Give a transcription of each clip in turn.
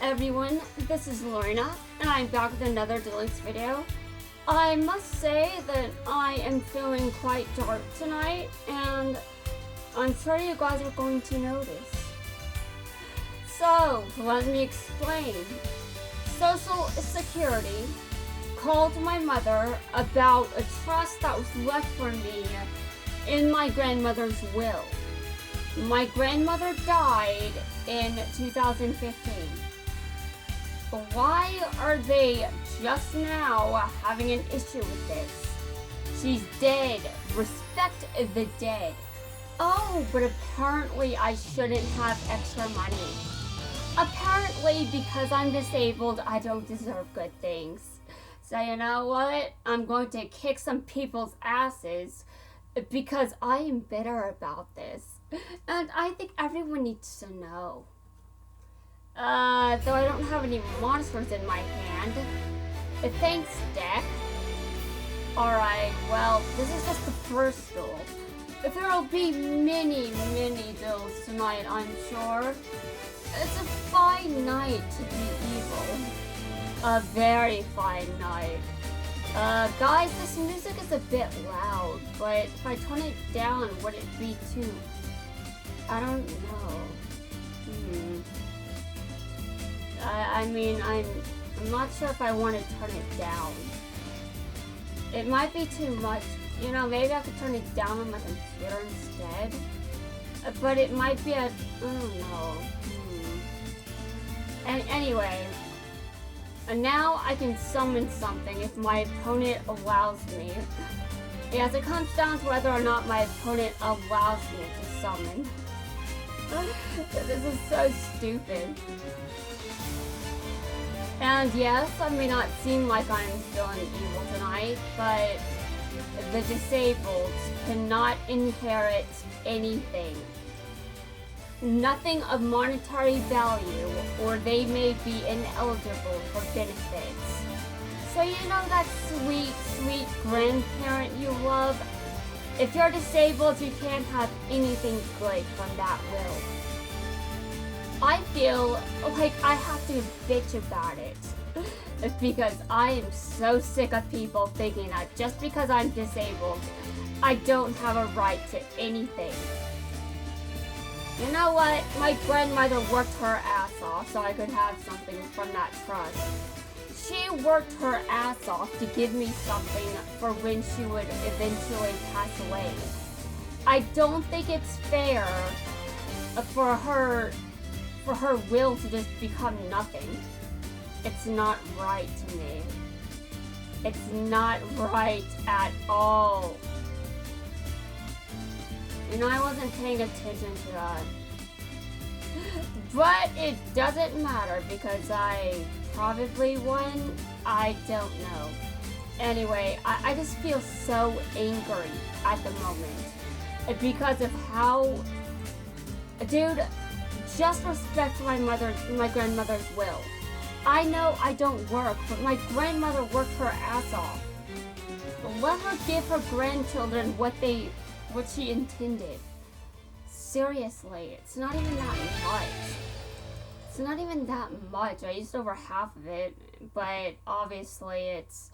everyone, this is Lorena, and I'm back with another Duelist video. I must say that I am feeling quite dark tonight, and I'm sure you guys are going to notice. So, let me explain. Social Security called my mother about a trust that was left for me in my grandmother's will. My grandmother died in 2015. Why are they just now having an issue with this? She's dead. Respect the dead. Oh, but apparently I shouldn't have extra money. Apparently, because I'm disabled, I don't deserve good things. So you know what? I'm going to kick some people's asses because I am bitter about this. And I think everyone needs to know. Though I don't have any monsters in my hand. Thanks, deck. Alright, well, this is just the first duel. There'll be many duels tonight, I'm sure. It's a fine night to be evil. A very fine night. Guys, this music is a bit loud, but if I turn it down, would it be too... I don't know. I mean, I'm not sure if I want to turn it down. It might be too much. You know, maybe I could turn it down on my computer instead. But it might be a... I don't know. And anyway, now I can summon something if my opponent allows me. Yes, it comes down to whether or not my opponent allows me to summon. This is so stupid. And yes, I may not seem like I'm feeling evil tonight, but the disabled cannot inherit anything. Nothing of monetary value, or they may be ineligible for benefits. So you know that sweet grandparent you love? If you're disabled, you can't have anything good from that will. I feel like I have to bitch about it. Because I am so sick of people thinking that just because I'm disabled, I don't have a right to anything. You know what? My grandmother worked her ass off so I could have something from that trust. She worked her ass off to give me something for when she would eventually pass away. I don't think it's fair for her will to just become nothing. It's not right to me. It's not right at all. You know, I wasn't paying attention to that. But it doesn't matter because I probably won. I don't know. Anyway, I just feel so angry at the moment. Because of how... Dude, just respect my grandmother's will. I know I don't work, but my grandmother worked her ass off. Let her give her grandchildren what she intended. Seriously, it's not even that much. It's not even that much. I used over half of it, but obviously it's...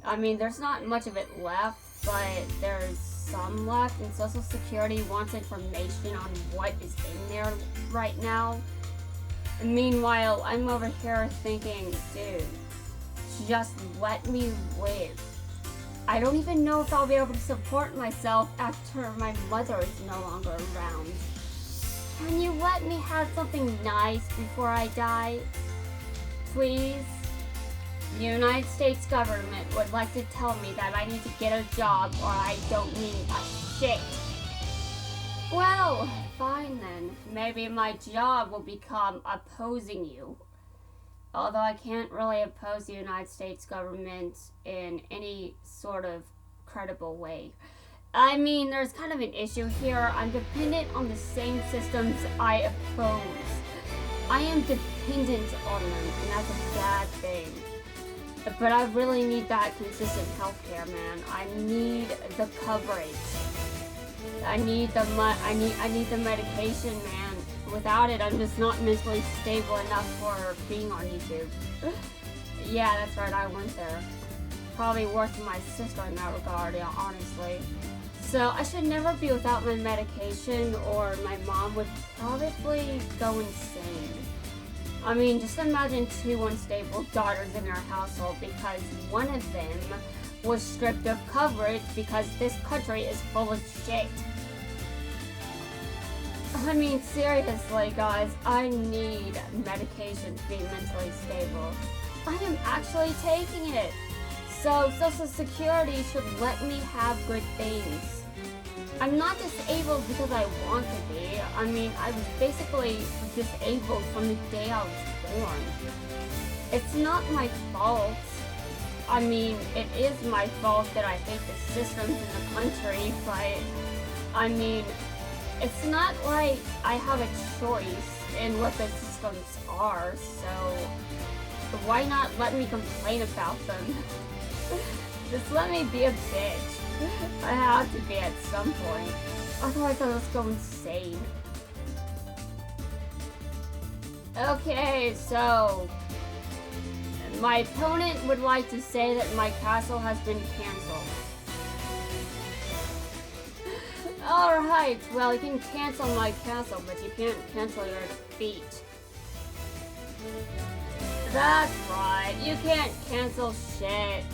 I mean, there's not much of it left, but there's some left, and Social Security wants information on what is in there right now. And meanwhile, I'm over here thinking, dude, just let me live. I don't even know if I'll be able to support myself after my mother is no longer around. Can you let me have something nice before I die? Please? The United States government would like to tell me that I need to get a job or I don't mean a shit. Well, fine then. Maybe my job will become opposing you. Although I can't really oppose the United States government in any sort of credible way. I mean, there's kind of an issue here. I'm dependent on the same systems I oppose. I am dependent on them, and that's a bad thing. But I really need that consistent healthcare, man. I need the coverage. I need the medication, man. without it, I'm just not mentally stable enough for being on YouTube. Yeah, that's right, I went there. Probably worse than my sister in that regard, yeah, honestly. So I should never be without my medication, or my mom would probably go insane. I mean, just imagine two unstable daughters in our household because one of them was stripped of coverage because this country is full of shit. I mean, seriously, guys, I need medication to be mentally stable. I am actually taking it. So Social Security should let me have good things. I'm not disabled because I want to be. I mean, I was basically disabled from the day I was born. It's not my fault. I mean, it is my fault that I hate the systems in the country, but I mean, it's not like I have a choice in what the systems are, so why not let me complain about them? Just let me be a bitch. I have to be at some point. Otherwise I'll just go insane. Okay, so my opponent would like to say that my castle has been cancelled. Alright, well you can cancel my castle, but you can't cancel your defeat. That's right, you can't cancel shit.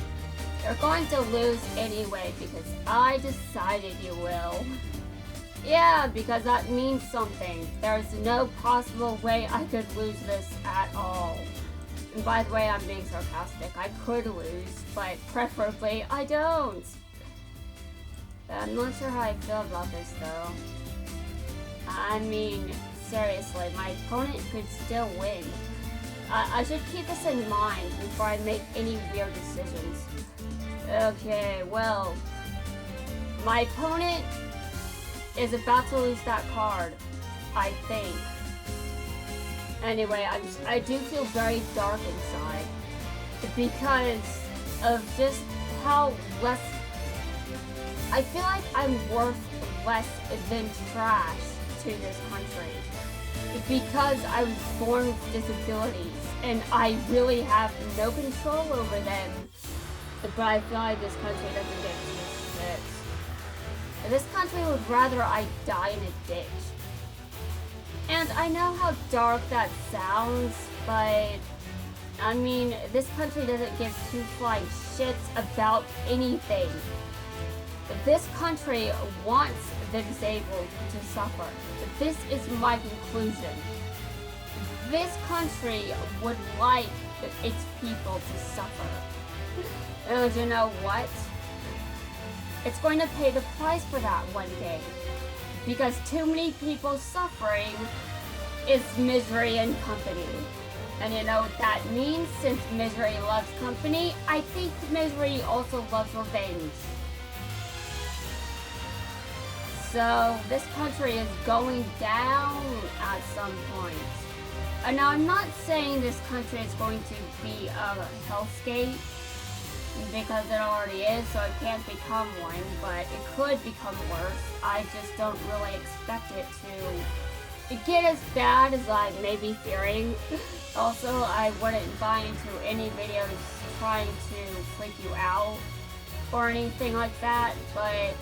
You're going to lose anyway because I decided you will. Yeah, because that means something. There's no possible way I could lose this at all. And by the way, I'm being sarcastic. I could lose, but preferably I don't. I'm not sure how I feel about this though. I mean, seriously, my opponent could still win. I should keep this in mind before I make any weird decisions. Okay, well, my opponent is about to lose that card, I think. Anyway, I do feel very dark inside because of just how less. I feel like I'm worth less than trash to this country because I was born with disabilities and I really have no control over them. But I feel like this country doesn't get two shits. This country would rather I die in a ditch. And I know how dark that sounds, but I mean, this country doesn't give two flying shits about anything. This country wants the disabled to suffer. This is my conclusion. This country would like its people to suffer. And you know what? It's going to pay the price for that one day. Because too many people suffering is misery and company. And you know what that means? Since misery loves company, I think misery also loves revenge. So this country is going down at some point. And now I'm not saying this country is going to be a hellscape, because it already is, so it can't become one, but it could become worse. I just don't really expect it to get as bad as I may be fearing. Also, I wouldn't buy into any videos trying to freak you out or anything like that, but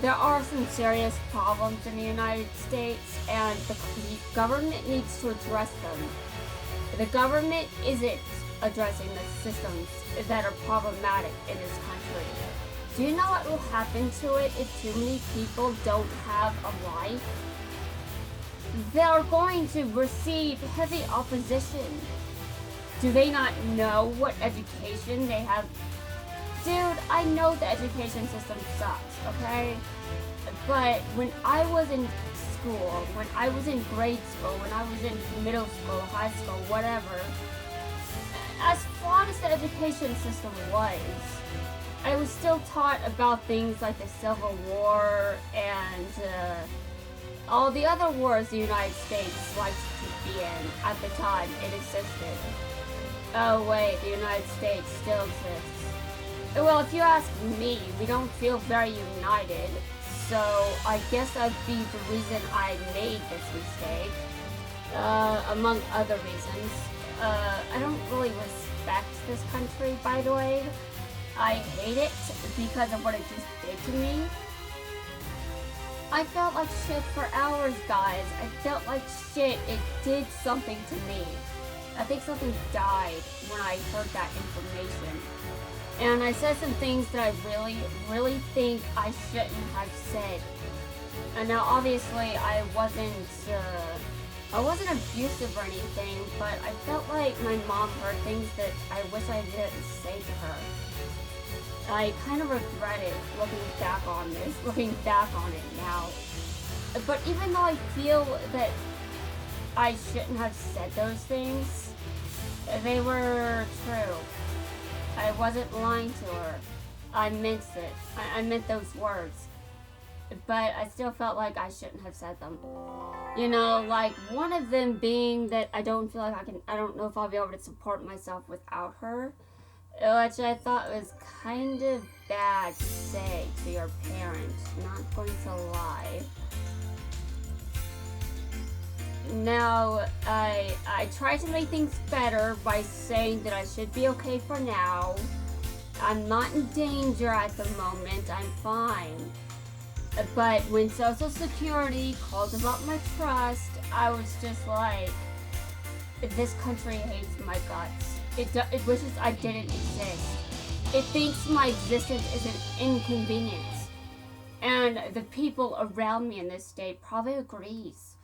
there are some serious problems in the United States, and the government needs to address them. The government isn't addressing the systems that are problematic in this country. Do you know what will happen to it if too many people don't have a life? They're going to receive heavy opposition. Do they not know what education they have? Dude, I know the education system sucks, okay? But when I was in school, when I was in grade school, when I was in middle school, high school, whatever, as flawed as the education system was, I was still taught about things like the Civil War and all the other wars the United States liked to be in at the time it existed. Oh wait, the United States still exists. Well, if you ask me, we don't feel very united, so I guess that'd be the reason I made this mistake. among other reasons. I don't really respect this country, by the way. I hate it because of what it just did to me. I felt like shit for hours, guys. I felt like shit. It did something to me. I think something died when I heard that information. And I said some things that I really, really think I shouldn't have said. And now, obviously, I wasn't abusive or anything, but I felt like my mom heard things that I wish I didn't say to her. I kind of regret it looking back on it now. But even though I feel that I shouldn't have said those things, they were true. I wasn't lying to her. I meant it. I meant those words. But I still felt like I shouldn't have said them. You know, like one of them being that I don't feel like I don't know if I'll be able to support myself without her. Which I thought was kind of bad to say to your parent, not going to lie. Now, I tried to make things better by saying that I should be okay for now. I'm not in danger at the moment, I'm fine. But when Social Security called about my trust, I was just like, this country hates my guts. It wishes I didn't exist. It thinks my existence is an inconvenience. And the people around me in this state probably agrees.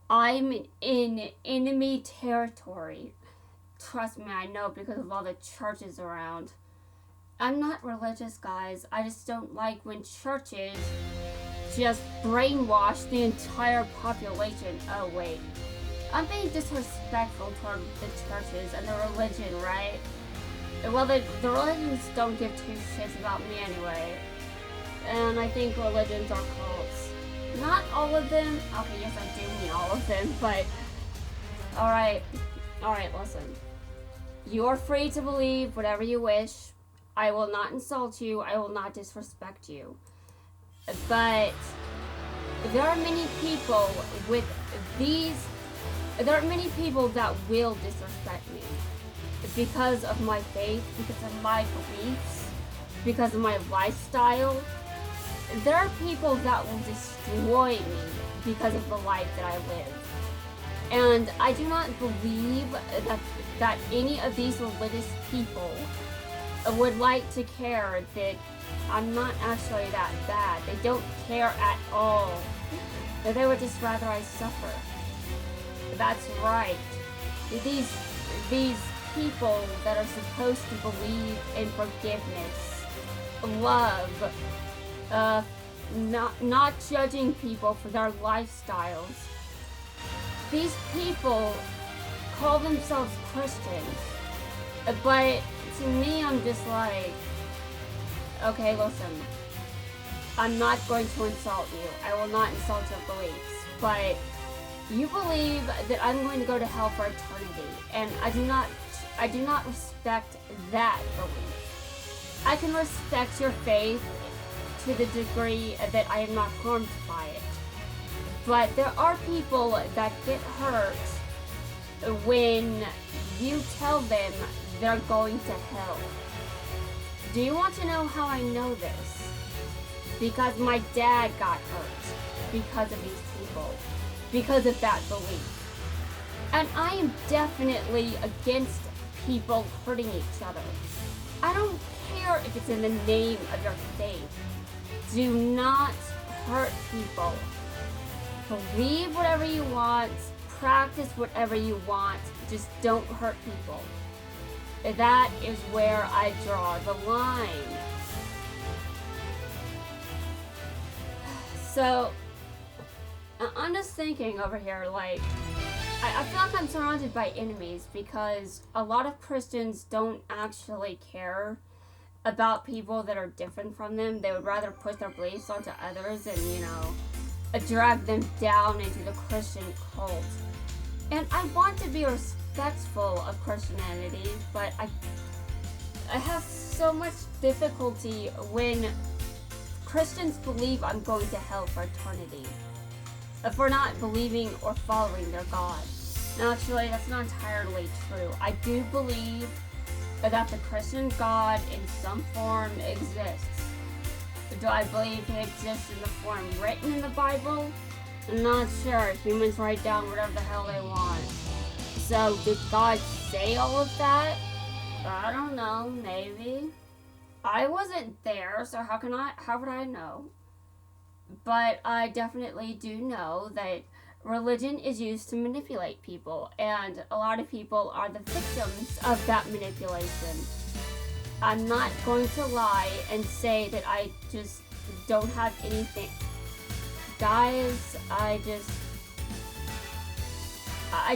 I'm in enemy territory. Trust me, I know because of all the churches around. I'm not religious, guys. I just don't like when churches just brainwash the entire population. Oh, wait. I'm being disrespectful toward the churches and the religion, right? Well, the religions don't give two shits about me anyway. And I think religions are cults. Not all of them. Okay, yes, I do mean all of them, but... Alright, listen. You're free to believe whatever you wish. I will not insult you. I will not disrespect you. But there are many people with these... There are many people that will disrespect me because of my faith, because of my beliefs, because of my lifestyle. There are people that will destroy me because of the life that I live. And I do not believe that any of these religious people would like to care that I'm not actually that bad. They don't care at all. They would just rather I suffer. That's right. These people that are supposed to believe in forgiveness, love, not judging people for their lifestyles. These people call themselves Christians, but to me, I'm just like, okay, listen, I'm not going to insult you. I will not insult your beliefs, but you believe that I'm going to go to hell for eternity, and I do not respect that belief. I can respect your faith to the degree that I am not harmed by it. But there are people that get hurt when you tell them they're going to hell. Do you want to know how I know this? Because my dad got hurt because of these people, because of that belief. And I am definitely against people hurting each other. I don't care if it's in the name of your faith. Do not hurt people. Believe whatever you want, practice whatever you want, just don't hurt people. That is where I draw the line. So, I'm just thinking over here, like, I feel like I'm surrounded by enemies because a lot of Christians don't actually care about people that are different from them. They would rather push their beliefs onto others and, you know, drag them down into the Christian cult. And I want to be respectful of Christianity, but I have so much difficulty when Christians believe I'm going to hell for eternity. for not believing or following their God. Now, actually, that's not entirely true. I do believe that the Christian God in some form exists. Do I believe he exists in the form written in the Bible? I'm not sure. Humans write down whatever the hell they want. So, did God say all of that? I don't know, maybe. I wasn't there, so how would I know? But I definitely do know that religion is used to manipulate people, and a lot of people are the victims of that manipulation. I'm not going to lie and say that I just don't have anything. Guys, I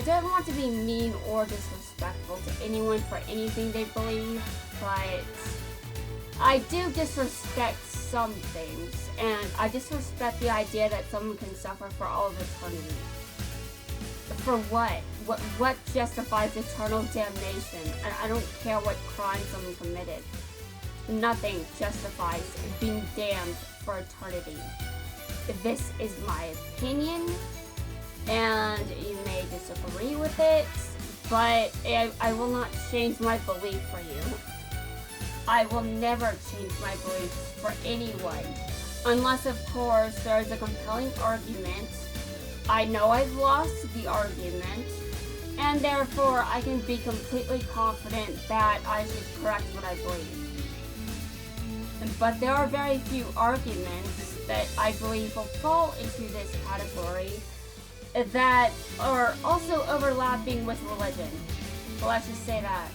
don't want to be mean or disrespectful to anyone for anything they believe, but I do disrespect some things, and I disrespect the idea that someone can suffer for all of eternity. For what? What justifies eternal damnation? I don't care what crime someone committed. Nothing justifies being damned for eternity. This is my opinion, and you may disagree with it, but I will not change my belief for you. I will never change my beliefs for anyone, unless of course there is a compelling argument. I know I've lost the argument, and therefore I can be completely confident that I should correct what I believe. But there are very few arguments that I believe will fall into this category that are also overlapping with religion. Well, let's just say that.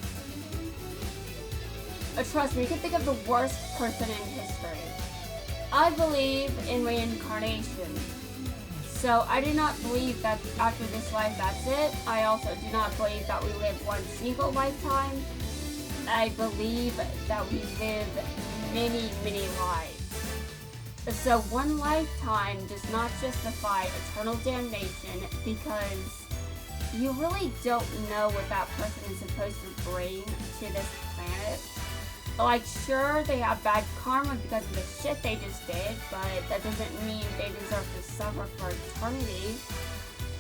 Trust me, you can think of the worst person in history. I believe in reincarnation. So I do not believe that after this life that's it. I also do not believe that we live one single lifetime. I believe that we live many, many lives. So one lifetime does not justify eternal damnation because you really don't know what that person is supposed to bring to this planet. Like, sure, they have bad karma because of the shit they just did, but that doesn't mean they deserve to suffer for eternity.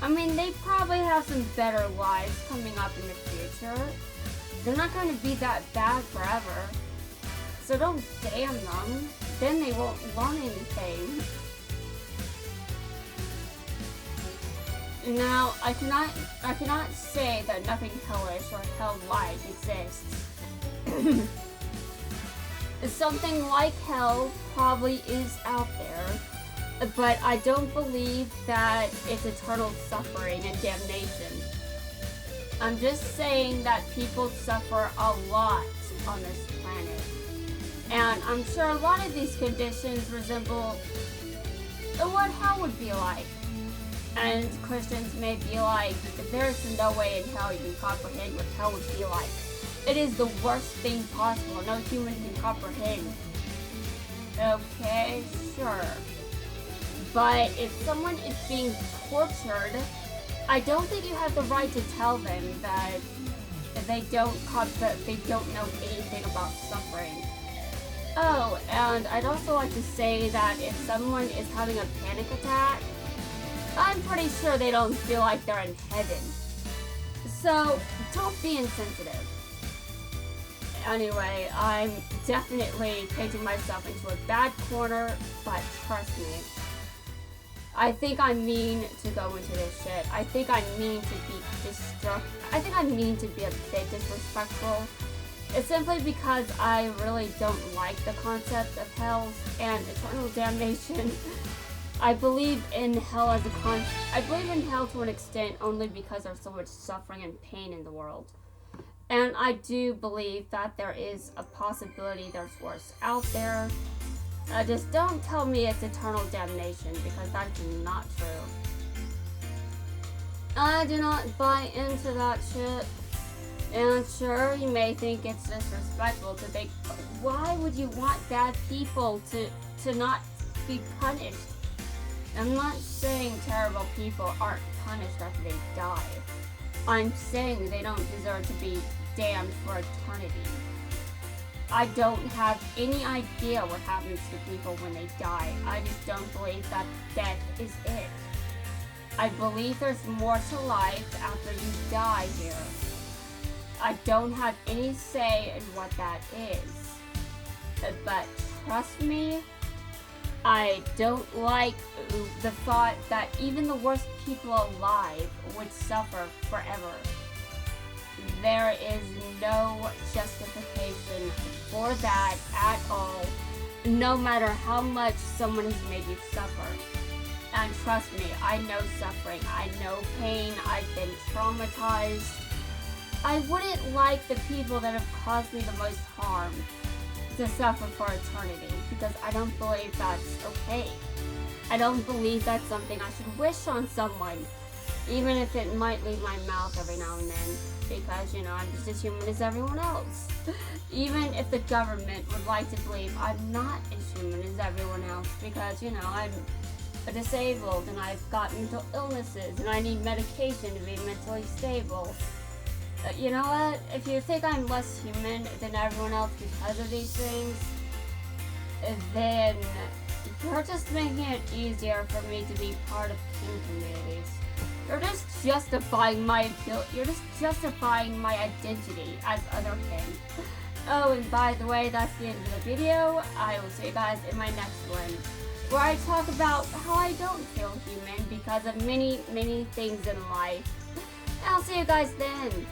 I mean, they probably have some better lives coming up in the future. They're not going to be that bad forever. So don't damn them. Then they won't learn anything. Now, I cannot say that nothing hellish or hell-like exists. Something like hell probably is out there, but I don't believe that it's eternal suffering and damnation. I'm just saying that people suffer a lot on this planet. And I'm sure a lot of these conditions resemble what hell would be like. And Christians may be like, there's no way in hell you can comprehend what hell would be like. It is the worst thing possible. No human can comprehend. Okay, sure. But if someone is being tortured, I don't think you have the right to tell them that they don't know anything about suffering. Oh, and I'd also like to say that if someone is having a panic attack, I'm pretty sure they don't feel like they're in heaven. So, don't be insensitive. Anyway, I'm definitely painting myself into a bad corner, but trust me. I think I mean to go into this shit. I think I mean to be I think I mean to be a bit disrespectful. It's simply because I really don't like the concept of hell and eternal damnation. I believe in hell as a I believe in hell to an extent only because there's so much suffering and pain in the world. And I do believe that there is a possibility there's worse out there. Just don't tell me it's eternal damnation, because that's not true. I do not buy into that shit. And sure, you may think it's disrespectful to think, why would you want bad people to not be punished? I'm not saying terrible people aren't punished after they die. I'm saying they don't deserve to be damned for eternity. I don't have any idea what happens to people when they die. I just don't believe that death is it. I believe there's more to life after you die here. I don't have any say in what that is. But trust me, I don't like the thought that even the worst people alive would suffer forever. There is no justification for that at all, no matter how much someone has made you suffer. And trust me, I know suffering, I know pain, I've been traumatized. I wouldn't like the people that have caused me the most harm to suffer for eternity, because I don't believe that's okay. I don't believe that's something I should wish on someone, even if it might leave my mouth every now and then, because, you know, I'm just as human as everyone else. Even if the government would like to believe I'm not as human as everyone else, because, you know, I'm disabled and I've got mental illnesses and I need medication to be mentally stable. You know what? If you think I'm less human than everyone else because of these things, then you're just making it easier for me to be part of kin communities. You're just justifying my identity as other kin. Oh, and by the way, that's the end of the video. I will see you guys in my next one, where I talk about how I don't feel human because of many, many things in life. I'll see you guys then.